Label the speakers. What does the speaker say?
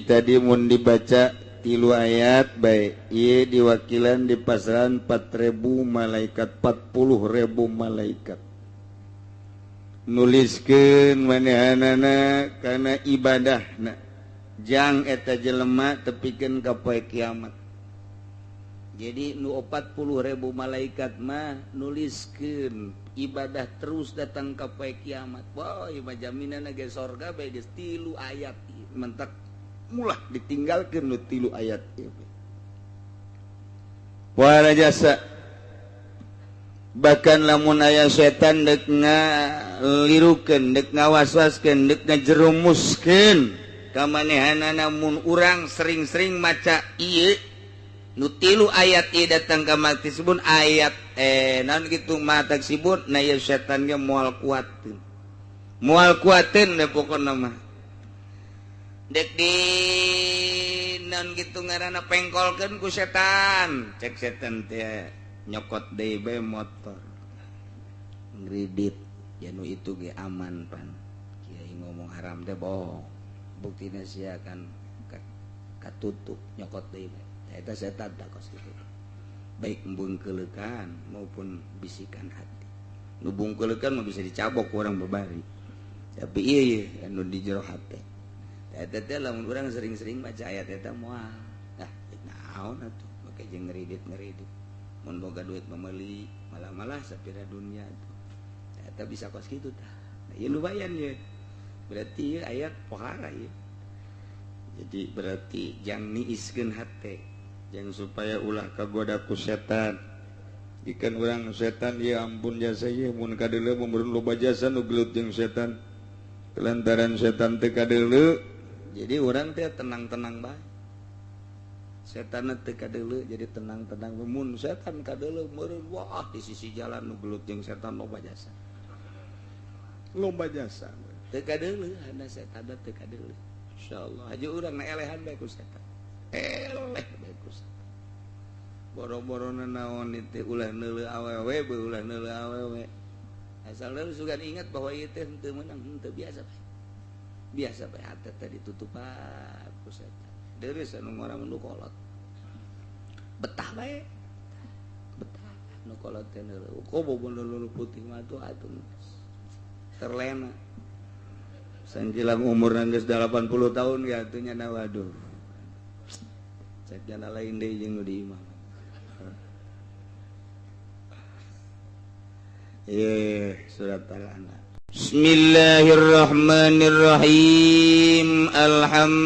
Speaker 1: tadi mun dibaca tilu ayat baik ieu diwakilan di pasaran 4.000 malaikat 40.000 malaikat nuliskeun manehanana kana ibadahna jang eta jelema tepikeun ka poe kiamat. Jadi nu 40.000 malaikat mah nuliskeun ibadah terus datang ka poe kiamat. Wah, ieu mah jaminanna ge sorga bae geus 3 ayat ieu. Mentak mulah ditinggalkeun nu 3 ayat ieu. Wala jasa bahkan lamun aya setan dek ngalirukeun, dek ngawaswaskeun, dek ngajerumuskeun ka manehanana mun urang sering-sering maca ieu nu 3 ayat ieu datang ka maksibun ayat naon kitu mata sibun na ieu setan ge moal kuateun. Moal kuateun da pokona mah. Dek di naon kitu ngaranna pengkolkeun ku setan. Cek setan teh nyokot deui bae motor. Ngridit ya nu itu ge aman pan. Kiai ngomong haram teh bohong. Buktina sia kan katutup nyokot deui bae. Eta setan tak kos kitu. Baik bungkeulekan maupun bisikan hati. Nu bungkeulekan mah bisa dicabok ku urang babari. Tapi ieu anu di jero hate. Eta teh lamun urang sering-sering baca ayat eta moal. Nah, naon atuh make jeung ngridit-ngridit. Mun boga duit memeuli malah-malah sapira dunia tuh. Eta bisa kos kitu tah. Nah, ieu lumayan ye. Berarti ayat pohara ye. Jadi berarti jang niiskeun hate, jang supaya ulah kagoda ku setan. Ikan urang setan ya ampun jasa ye mun kadeuleu mun loba jasa nu gelut jeung setan. Kelantaran setan teu kadeuleu, jadi urang teh tenang-tenang bae. Setan teu kadeuleu jadi tenang-tenang. Mun setan kadeuleu meureun wah di sisi jalan nu gelut jeung setan loba jasa. Loba jasa. Teu kadeuleu hana setan teu kadeuleu. Insyaallah haji urang na elehan bae ku setan. Eleh bae ku setan. Boro-borona naon itu ulah neuleu awewe bae ulah neuleu awewe. Asal lu sugan ingat bahwa ieu teh henteu meunang, henteu biasa bae. Biasa bae hate teh ditutupan ku setan. Deureuss anu ngaranna nu kolot. Betah bae. Betah nu kolot teh neuleu. Kobo nu putih mah atuh terlena. Sanjilang umurna geus 80 tahun ya atuh nya waduh. Cek jana lain deui jeung nu di imam. Surat Al-An'am. Bismillahirrahmanirrahim. Alhamdulillah.